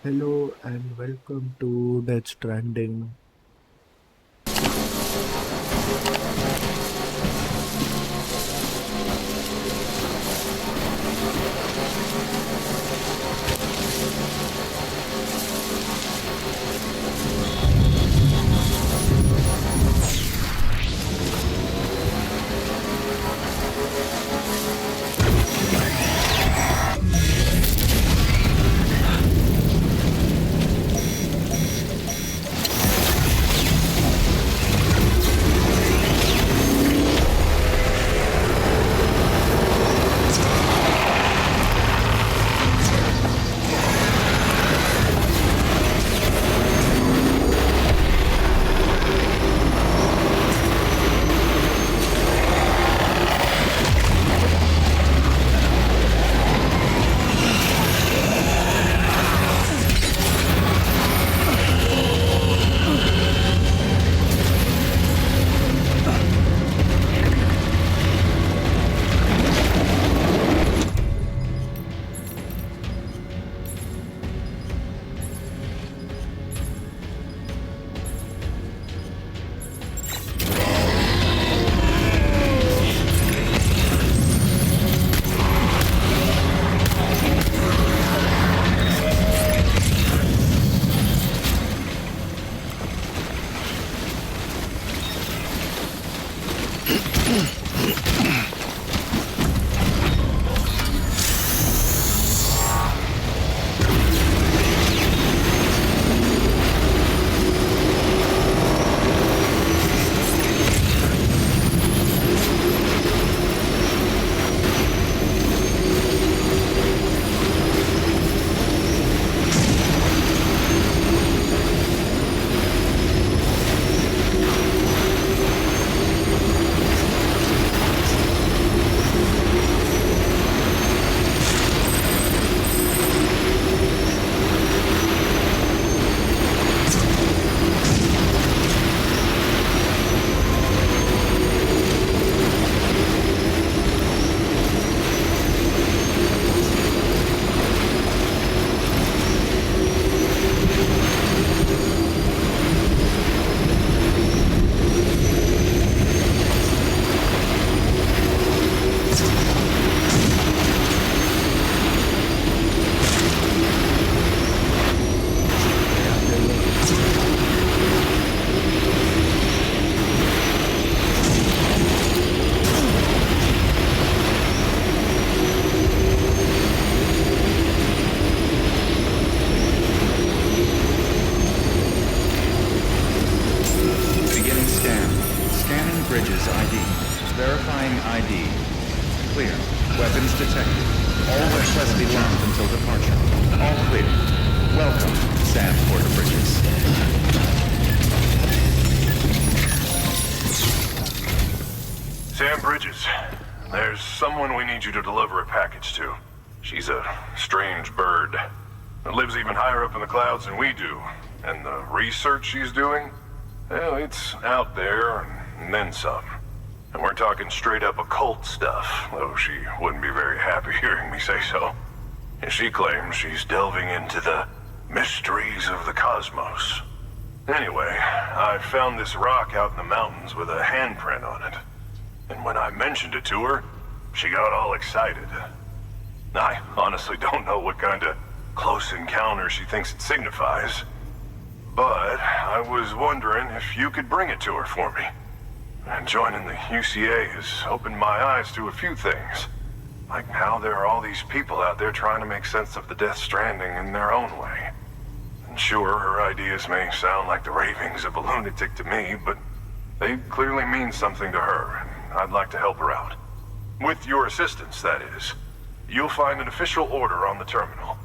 Hello and welcome to Dead Stranding. Beginning scan. Scanning bridges ID. Verifying ID. Clear. Weapons detected. All requests be locked until departure. All clear. Welcome, Sam Porter Bridges. Sam Bridges, there's someone we need you to deliver a package to. She's a strange bird that lives even higher up in the clouds than we do. And the research she's doing, well, it's out there and then some. And we're talking straight up occult stuff, though she wouldn't be very happy hearing me say so. And she claims she's delving into the mysteries of the cosmos. Anyway, I found this rock out in the mountains with a handprint on it. And when I mentioned it to her, she got all excited. I honestly don't know what kind of close encounter she thinks it signifies. But I was wondering if you could bring it to her for me. And joining the UCA has opened my eyes to a few things. Like how there are all these people out there trying to make sense of the Death Stranding in their own way. And sure, her ideas may sound like the ravings of a lunatic to me, but they clearly mean something to her, and I'd like to help her out. With your assistance, that is. You'll find an official order on the terminal.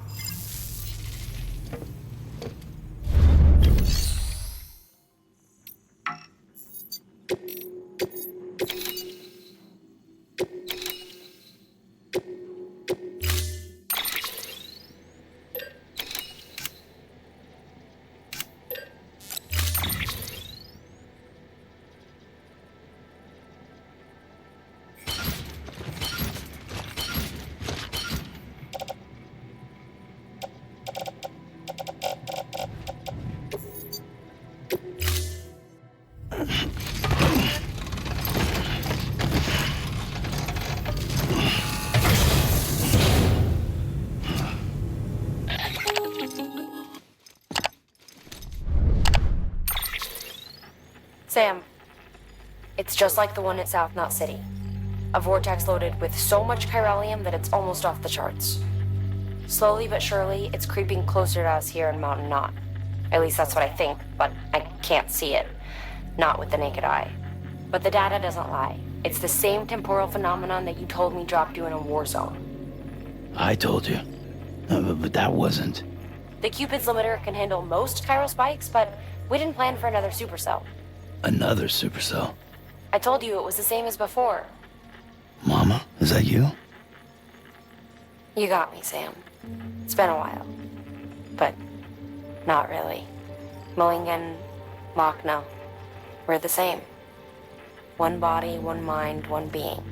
Sam, it's just like the one at South Knot City. A vortex loaded with so much chiralium that it's almost off the charts. Slowly but surely, it's creeping closer to us here in Mountain Knot. At least that's what I think, but I can't see it. Not with the naked eye. But the data doesn't lie. It's the same temporal phenomenon that you told me dropped you in a war zone. I told you. But that wasn't. The Cupid's limiter can handle most chiral spikes, but we didn't plan for another supercell. Another supercell. I told you it was the same as before. Mama, is that you? You got me, Sam. It's been a while. But not really. Mulligan, Lochna, we're the same. One body, one mind, one being.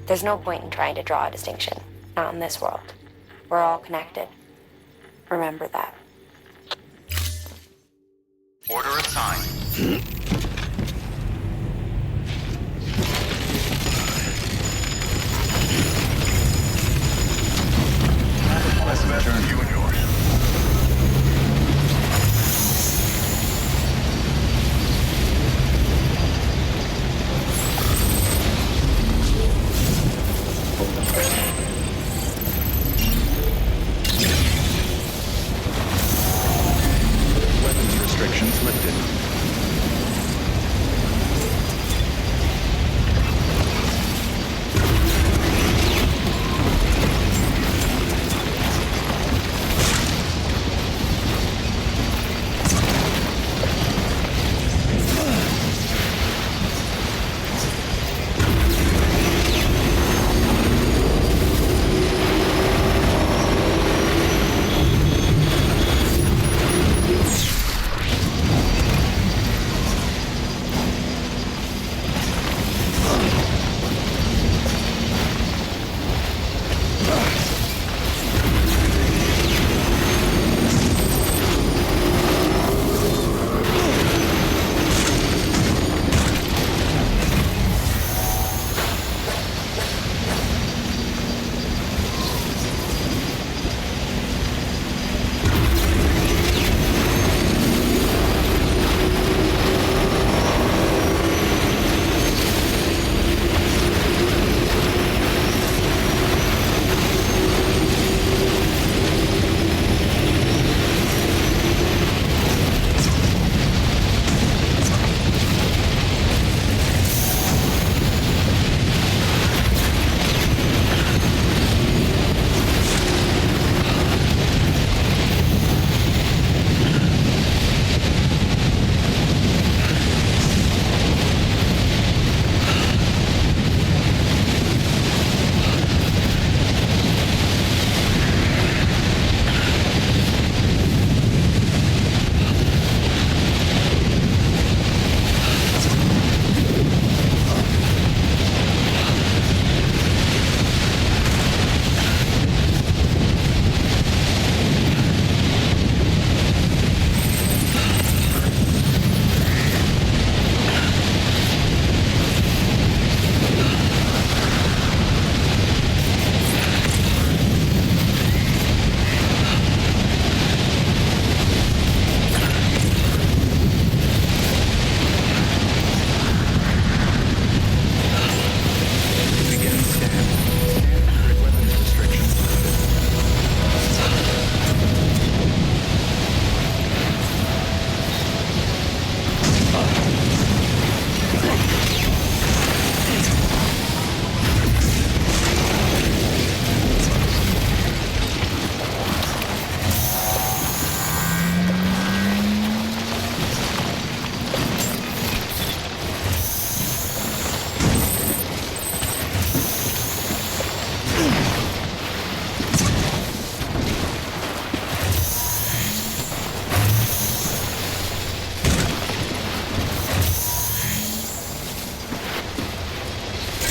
There's no point in trying to draw a distinction. Not in this world. We're all connected. Remember that. Order assigned. Let's return you and yours. Weapons restrictions lifted.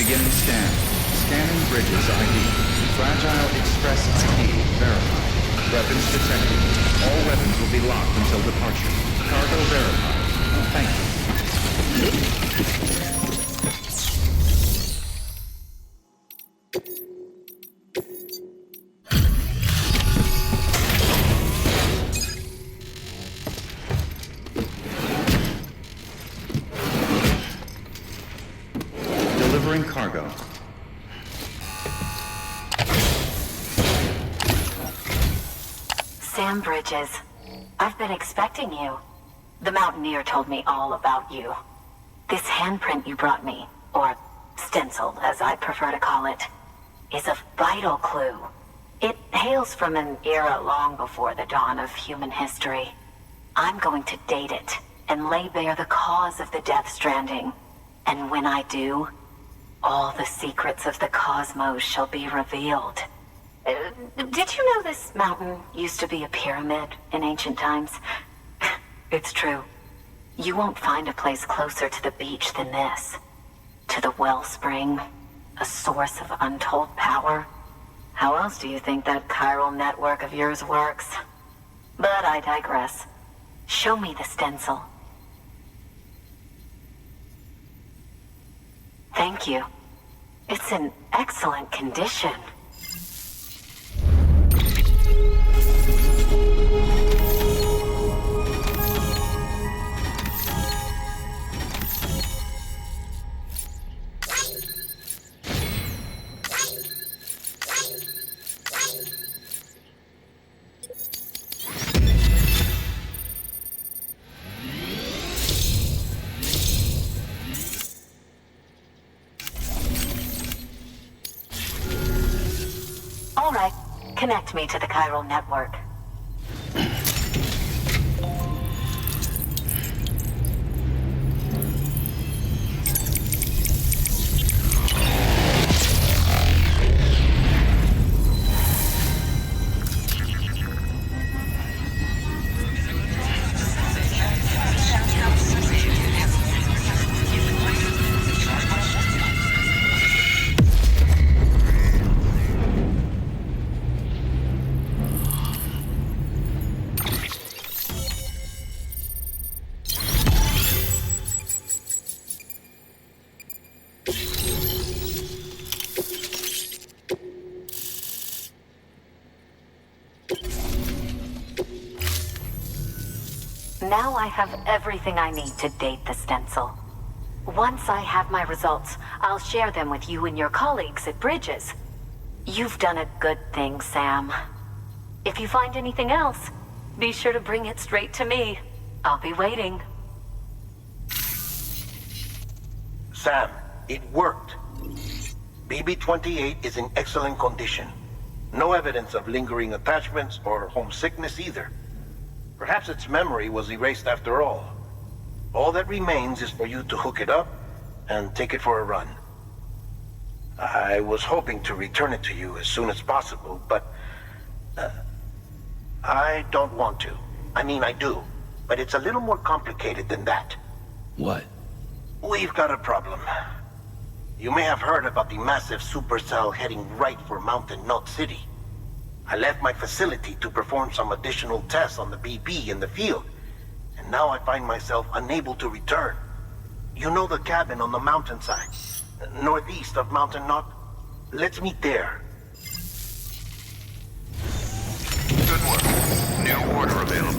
Beginning scan. Scanning bridges ID. Fragile Express ID verified. Weapons detected. All weapons will be locked until departure. Cargo verified. Thank you. Sam Bridges. I've been expecting you. The Mountaineer told me all about you. This handprint you brought me, or stencil, as I prefer to call it, is a vital clue. It hails from an era long before the dawn of human history. I'm going to date it and lay bare the cause of the Death Stranding. And when I do, all the secrets of the cosmos shall be revealed. Did you know this mountain used to be a pyramid in ancient times? It's true. You won't find a place closer to the beach than this. To the wellspring, a source of untold power. How else do you think that chiral network of yours works? But I digress. Show me the stencil. Thank you. It's in excellent condition. All right, connect me to the chiral network. Now I have everything I need to date the stencil. Once I have my results, I'll share them with you and your colleagues at Bridges. You've done a good thing, Sam. If you find anything else, be sure to bring it straight to me. I'll be waiting. Sam, it worked. BB-28 is in excellent condition. No evidence of lingering attachments or homesickness either. Perhaps its memory was erased after all. All that remains is for you to hook it up and take it for a run. I was hoping to return it to you as soon as possible, but I don't want to. I mean, I do, but it's a little more complicated than that. What? We've got a problem. You may have heard about the massive supercell heading right for Mountain Knot City. I left my facility to perform some additional tests on the BB in the field, and now I find myself unable to return. You know the cabin on the mountainside, northeast of Mountain Knot? Let's meet there. Good work. New order available.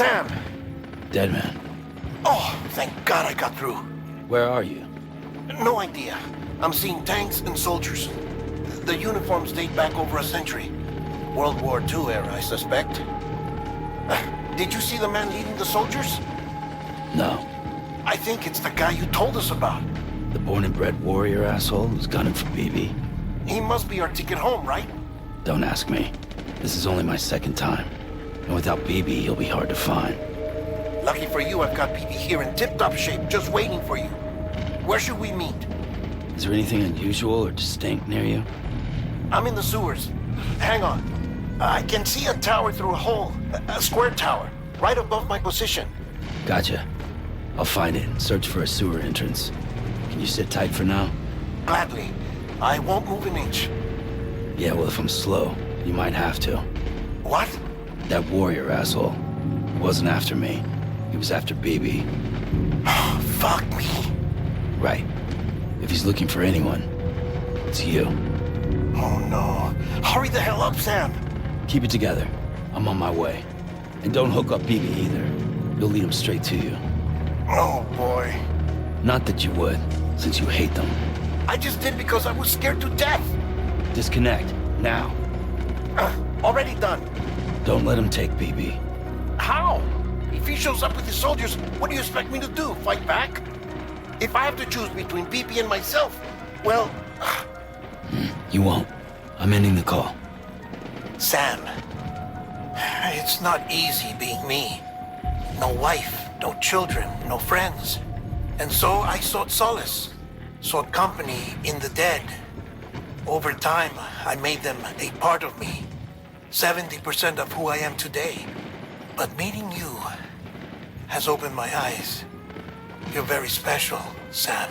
Sam! Deadman, Oh, thank God I got through. where are you? No idea. I'm seeing tanks and soldiers. The uniforms date back over a century. World War II era, I suspect. Did you see the man leading the soldiers? No. I think it's the guy you told us about. The born and bred warrior asshole who's gunning for BB? He must be our ticket home, right? Don't ask me. This is only my second time. And without BB, he'll be hard to find. Lucky for you, I've got BB here in tip-top shape, just waiting for you. Where should we meet? Is there anything unusual or distinct near you? I'm in the sewers. Hang on. I can see a tower through a hole. A square tower, right above my position. Gotcha. I'll find it and search for a sewer entrance. Can you sit tight for now? Gladly. I won't move an inch. Yeah, well, if I'm slow, you might have to. What? That warrior asshole. He wasn't after me. He was after BB. Fuck me. Right. If he's looking for anyone, it's you. Oh no. Hurry the hell up, Sam. Keep it together. I'm on my way. And don't hook up BB either. You'll lead him straight to you. Oh boy. Not that you would, since you hate them. I just did because I was scared to death. Disconnect, now. Already done. Don't let him take BB. How? If he shows up with his soldiers, what do you expect me to do? Fight back? If I have to choose between BB and myself, well... You won't. I'm ending the call. Sam, it's not easy being me. No wife, no children, no friends. And so I sought solace, sought company in the dead. Over time, I made them a part of me. 70% of who I am today. But meeting you has opened my eyes. You're very special, Sam.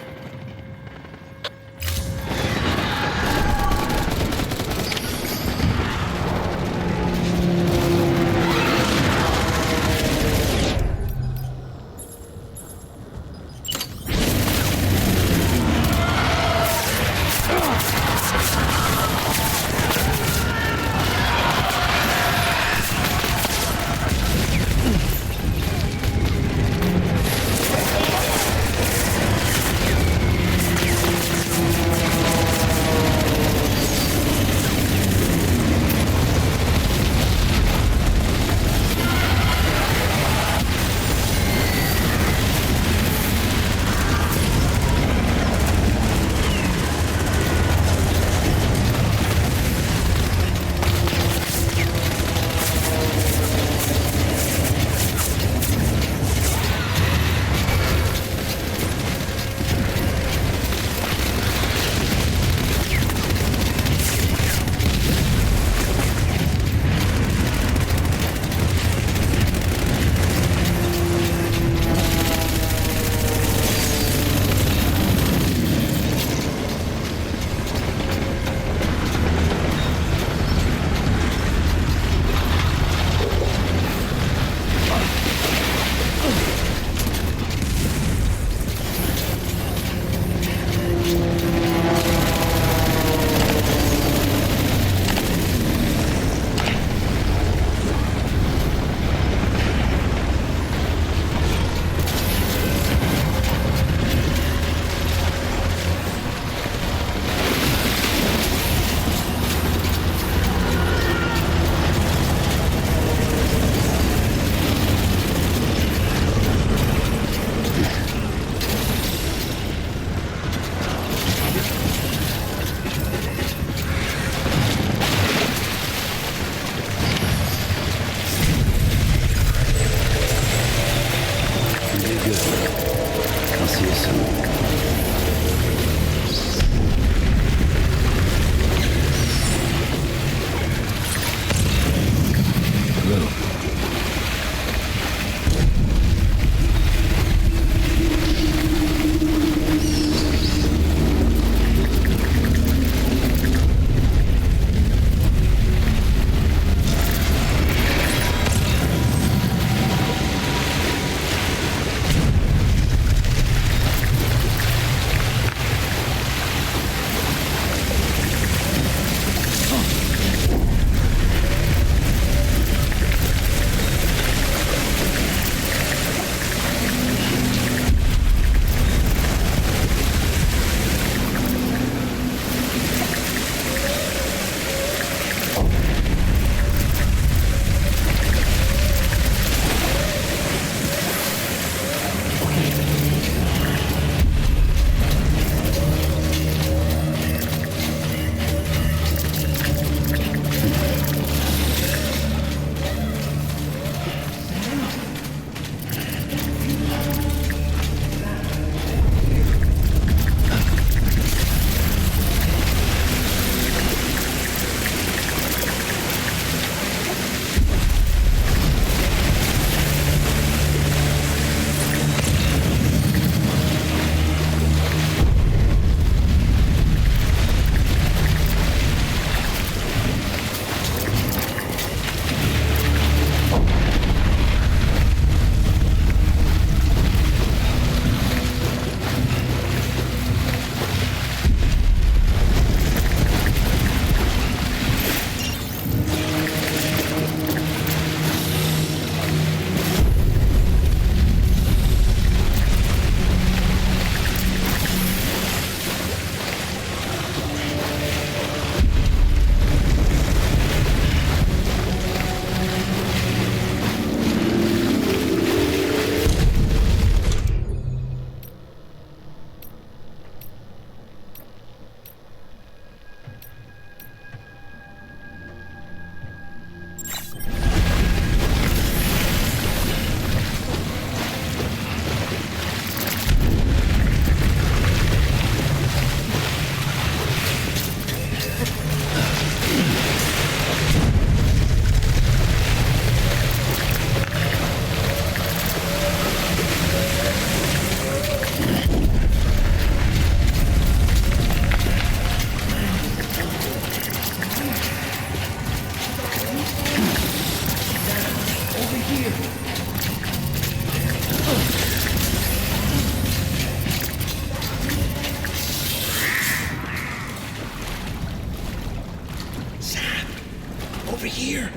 over here.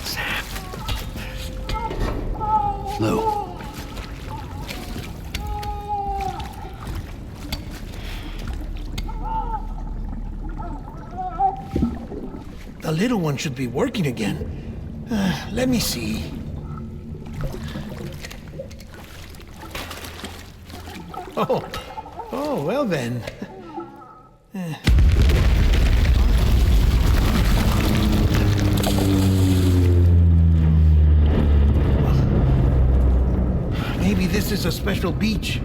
Sam. Lou. The little one should be working again. Let me see. Oh, well then. Maybe this is a special beach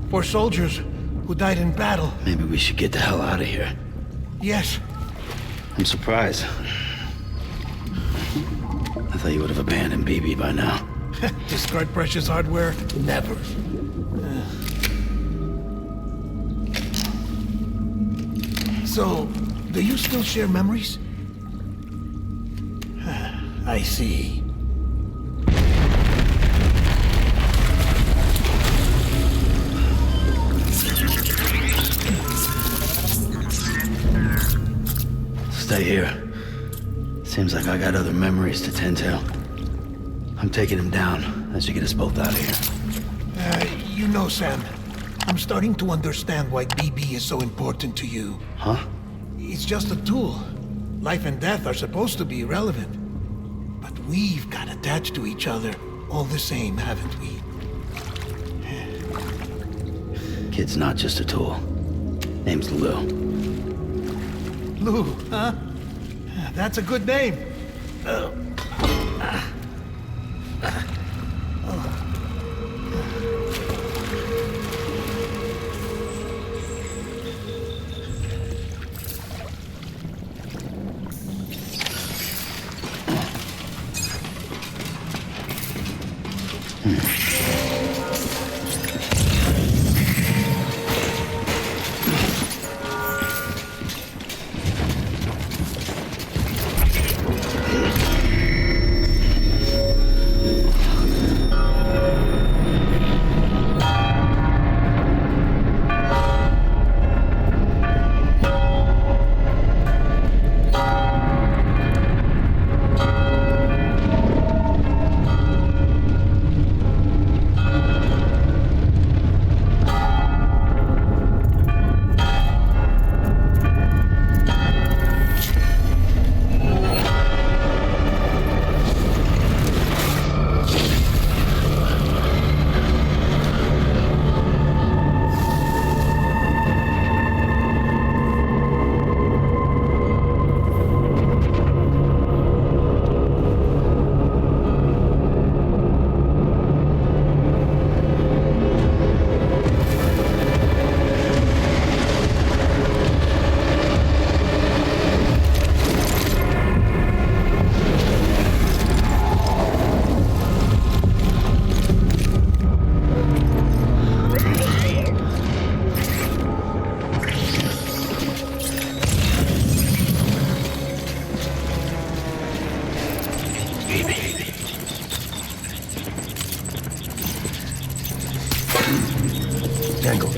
for soldiers who died in battle. Maybe we should get the hell out of here. Yes. I'm surprised. I thought you would have abandoned BB by now. Discard precious hardware? Never. So, do you still share memories? I see. Stay here. Seems like I got other memories to tend to. I'm taking him down. That should get us both out of here. You know, Sam, I'm starting to understand why BB is so important to you. Huh? It's just a tool. Life and death are supposed to be irrelevant. But we've got attached to each other all the same, haven't we? Kid's not just a tool. Name's Lou. Lou, huh? That's a good name.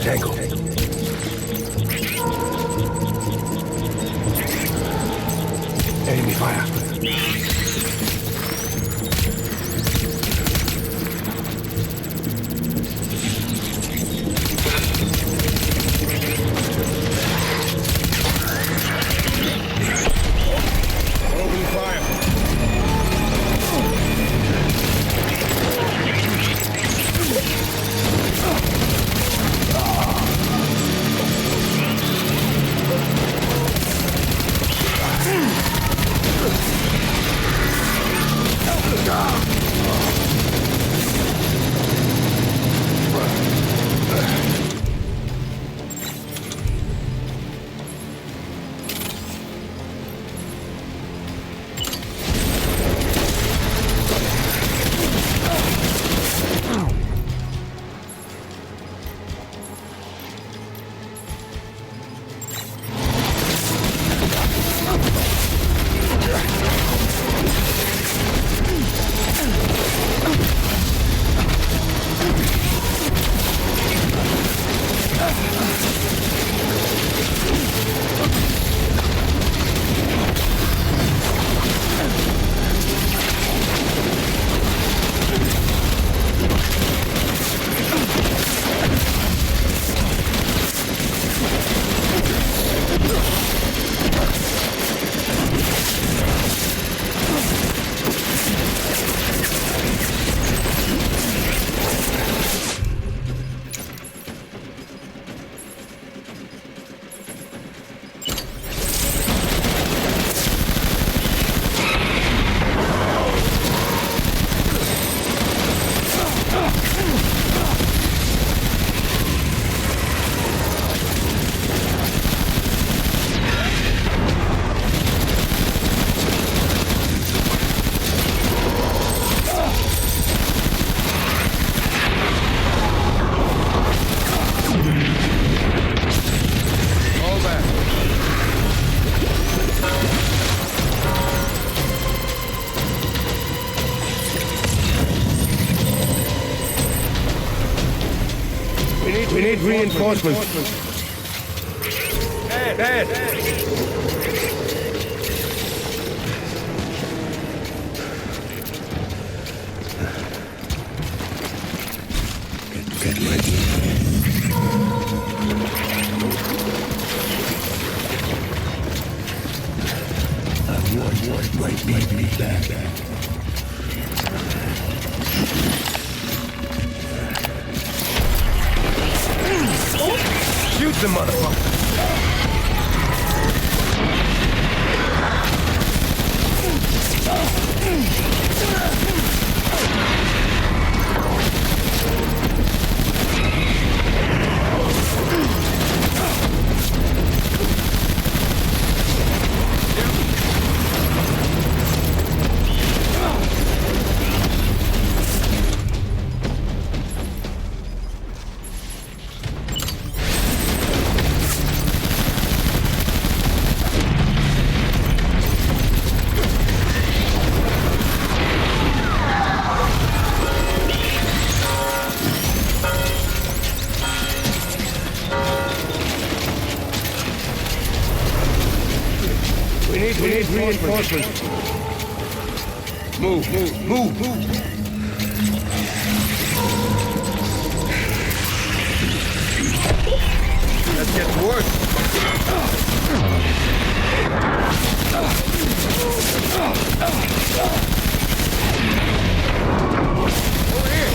Tango. Enemy fire. Open fire. need reinforcements. Bad. Get ready. I want my baby back. Shoot the motherfucker! We need reinforcements. Move. Let's get to work. Over here.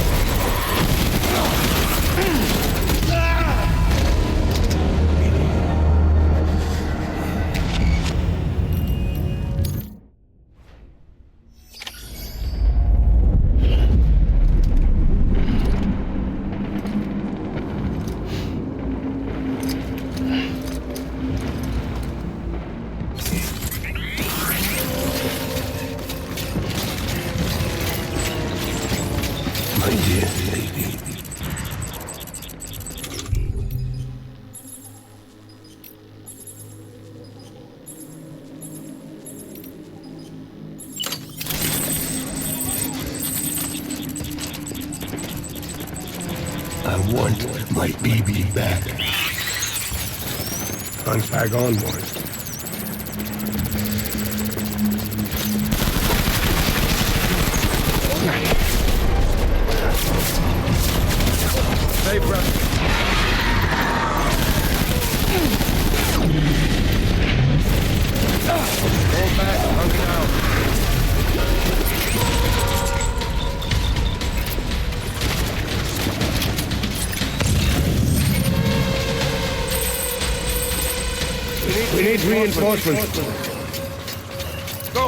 My dear lady. I want my baby back. Guns back on, boys. Stay fresh. Hold back, hunker down. We need reinforcements. Go.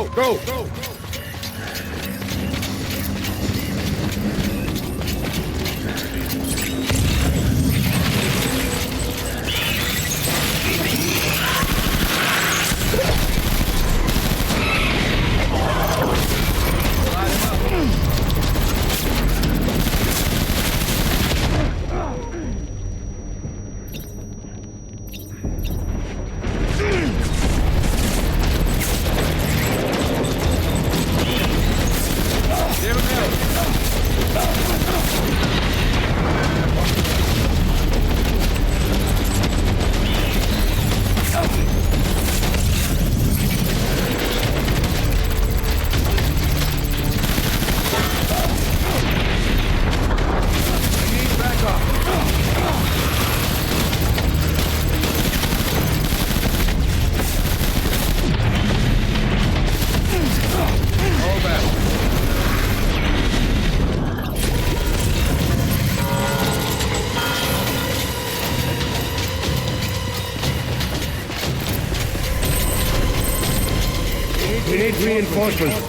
We need reinforcements.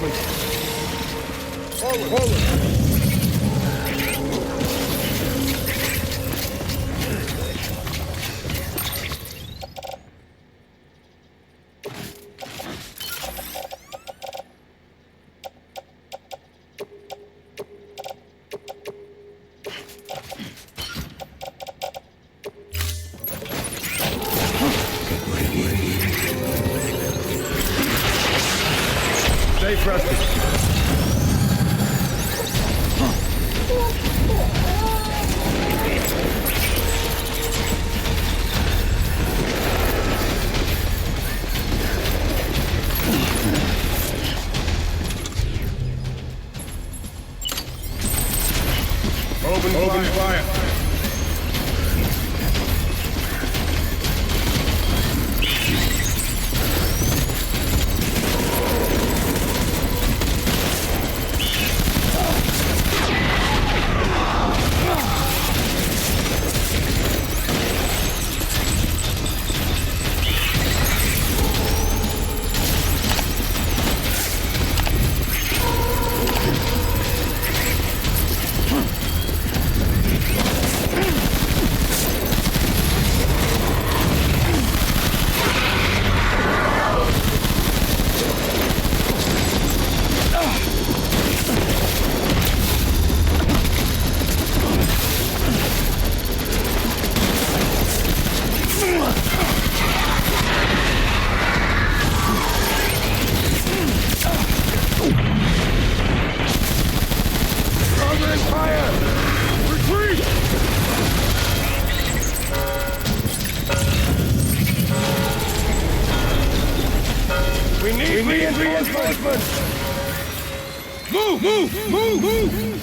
Forward. Stay frosty. need reinforcements! Move! Move! Move! Move!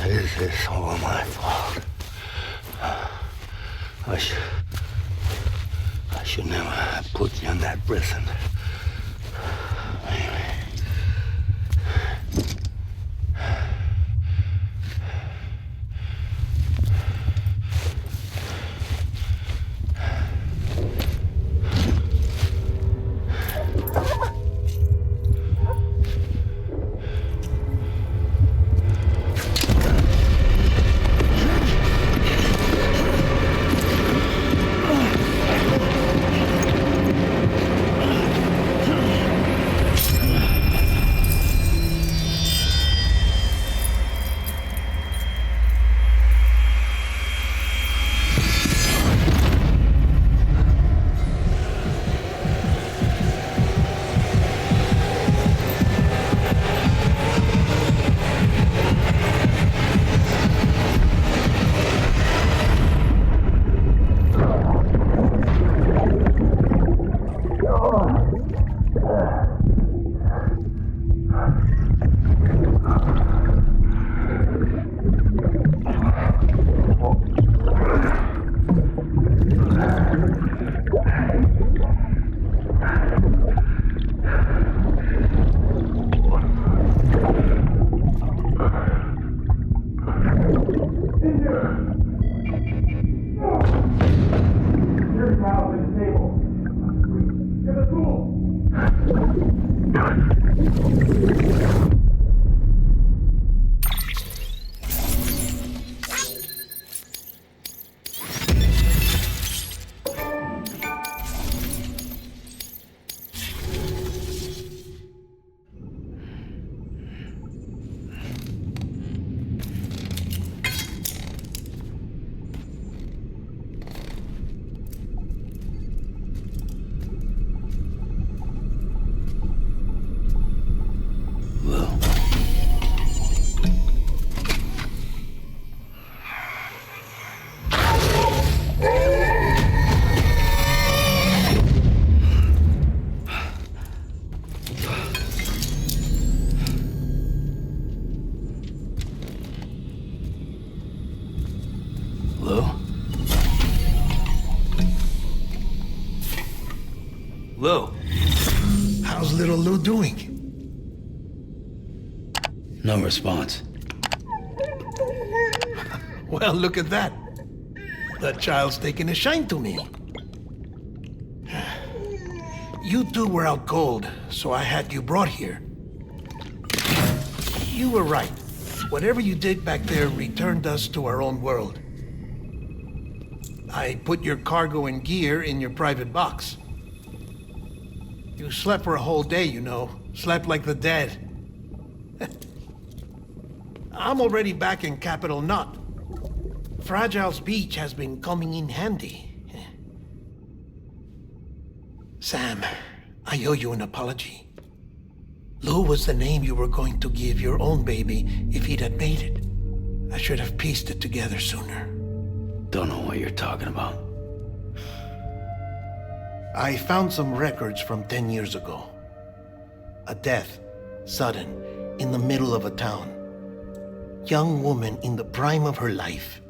Maybe this is all my fault. I should never have put you in that prison. Maybe. Lou. How's little Lou doing? No response. Well, look at that. That child's taking a shine to me. You two were out cold, so I had you brought here. You were right. Whatever you did back there returned us to our own world. I put your cargo and gear in your private box. You slept for a whole day, you know. Slept like the dead. I'm already back in Capital Knot. fragile speech has been coming in handy. Sam, I owe you an apology. Lou was the name you were going to give your own baby if he'd had made it. I should have pieced it together sooner. Don't know what you're talking about. I found some records from 10 years ago. A death, sudden, in the middle of a town. Young woman in the prime of her life.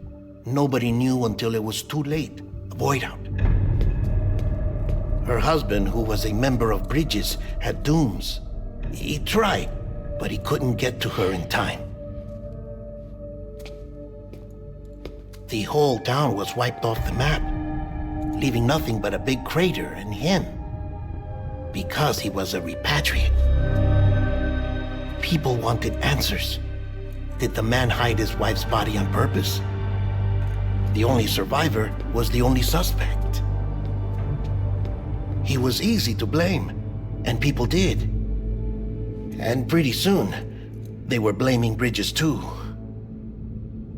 Nobody knew until it was too late. A void out. Her husband, who was a member of Bridges, had dooms. He tried, but he couldn't get to her in time. The whole town was wiped off the map, leaving nothing but a big crater and him. Because he was a repatriate. People wanted answers. Did the man hide his wife's body on purpose? The only survivor was the only suspect. He was easy to blame, and people did. And pretty soon, they were blaming Bridges too.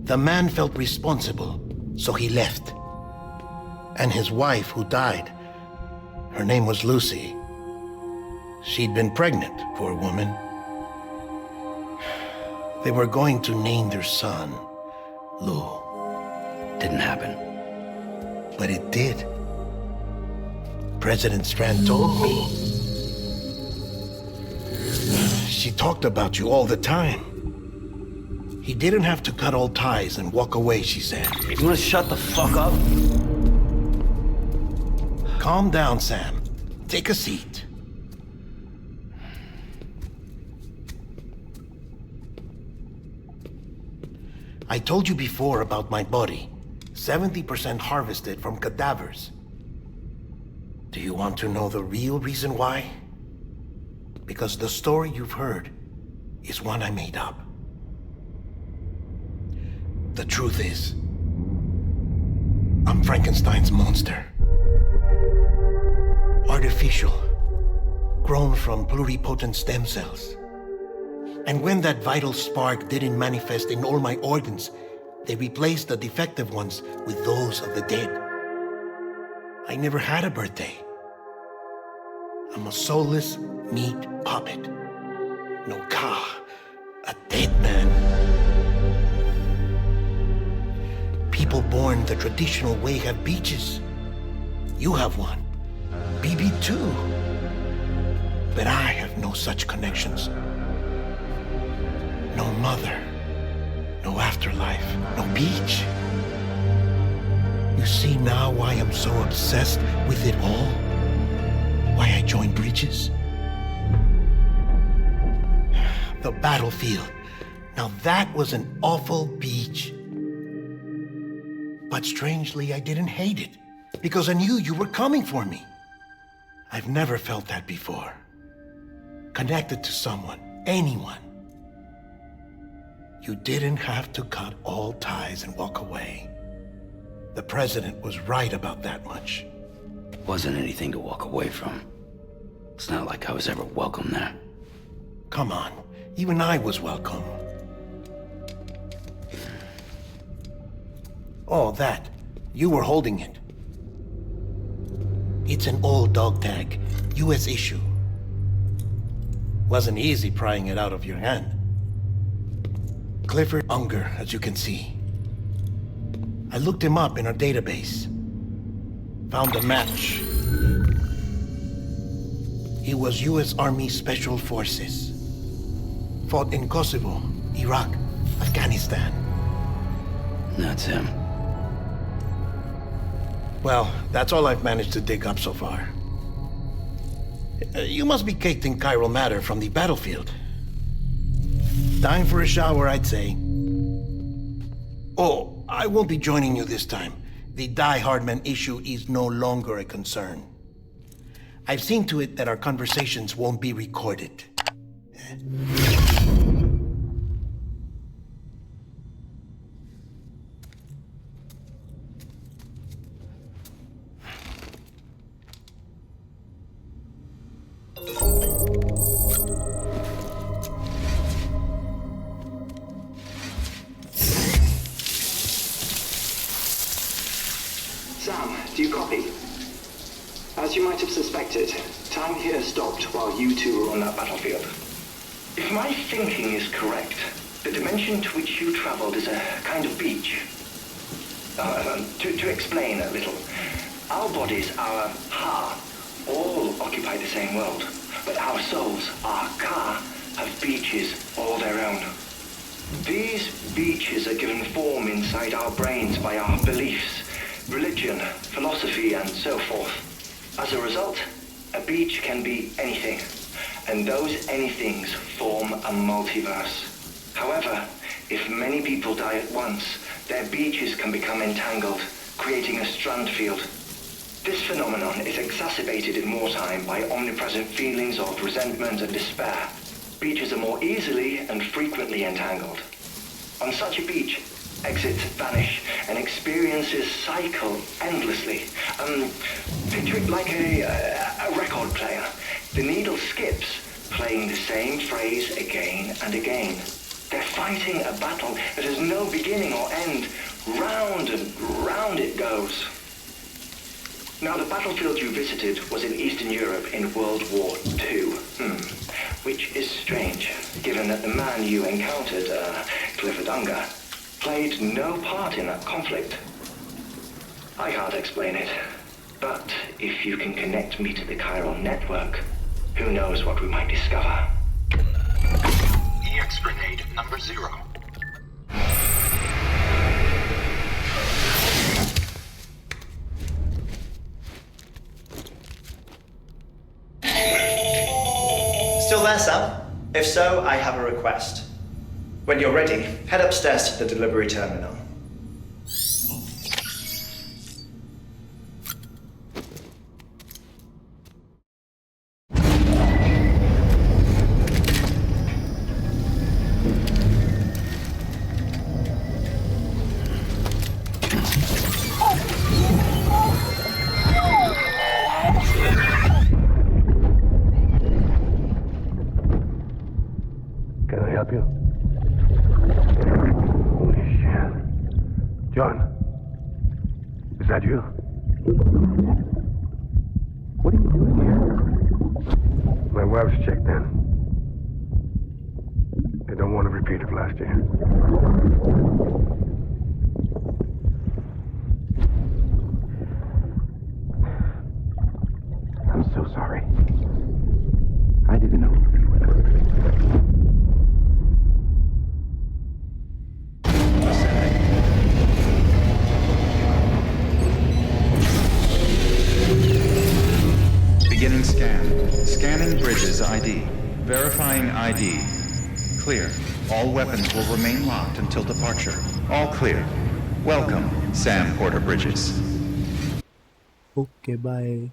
The man felt responsible, so he left. And his wife, who died, her name was Lucy. She'd been pregnant, poor woman. They were going to name their son Lou. Didn't happen. But it did. President Strand told me. She talked about you all the time. He didn't have to cut all ties and walk away, she said. You wanna shut the fuck up? Calm down, Sam. Take a seat. I told you before about my body. 70% harvested from cadavers. Do you want to know the real reason why? Because the story you've heard is one I made up. The truth is, I'm Frankenstein's monster. Artificial, grown from pluripotent stem cells. And when that vital spark didn't manifest in all my organs, they replaced the defective ones with those of the dead. I never had a birthday. I'm a soulless meat puppet. No car, a dead man. People born the traditional way have beaches. You have one. BB too. But I have no such connections. No mother. No afterlife. No beach. You see now why I'm so obsessed with it all? Why I joined Bridges? The battlefield. Now that was an awful beach. But strangely, I didn't hate it, because I knew you were coming for me. I've never felt that before. Connected to someone, anyone. You didn't have to cut all ties and walk away. The president was right about that much. Wasn't anything to walk away from. It's not like I was ever welcome there. Come on, even I was welcome. Oh, that. You were holding it. It's an old dog tag, US issue. Wasn't easy prying it out of your hand. Clifford Unger, as you can see. I looked him up in our database. Found a match. He was US Army Special Forces. Fought in Kosovo, Iraq, Afghanistan. That's him. Well, that's all I've managed to dig up so far. You must be caked in chiral matter from the battlefield. Time for a shower, I'd say. Oh, I won't be joining you this time. The Die Hardman issue is no longer a concern. I've seen to it that our conversations won't be recorded. copy? As you might have suspected, time here stopped while you two were on that battlefield. If my thinking is correct, the dimension to which you traveled is a kind of beach. To explain a little, our bodies, our Ha, all occupy the same world, but our souls, our Ka, have beaches all their own. These beaches are given form inside our brains by our beliefs, religion, philosophy, and so forth. As a result, a beach can be anything, and those anythings form a multiverse. However, if many people die at once, their beaches can become entangled, creating a strand field. This phenomenon is exacerbated in wartime by omnipresent feelings of resentment and despair. Beaches are more easily and frequently entangled. On such a beach, exits vanish and experiences cycle endlessly. Picture it like a record player. The needle skips, playing the same phrase again and again. They're fighting a battle that has no beginning or end. Round and round it goes. Now, the battlefield you visited was in Eastern Europe in World War II. Which is strange, given that the man you encountered, Clifford Unger, played no part in that conflict. I can't explain it, but if you can connect me to the chiral network, who knows what we might discover. EX grenade number 0. Still there, Sam? If so, I have a request. When you're ready, head upstairs to the delivery terminal. Can I help you? Holy shit. John, is that you? What are you doing here? My wife's checked in. They don't want to repeat of last year. I'm so sorry. I didn't know. Beginning scan. Scanning bridges ID. Verifying ID. Clear. All weapons will remain locked until departure. All clear. Welcome, Sam Porter Bridges. Okay, bye.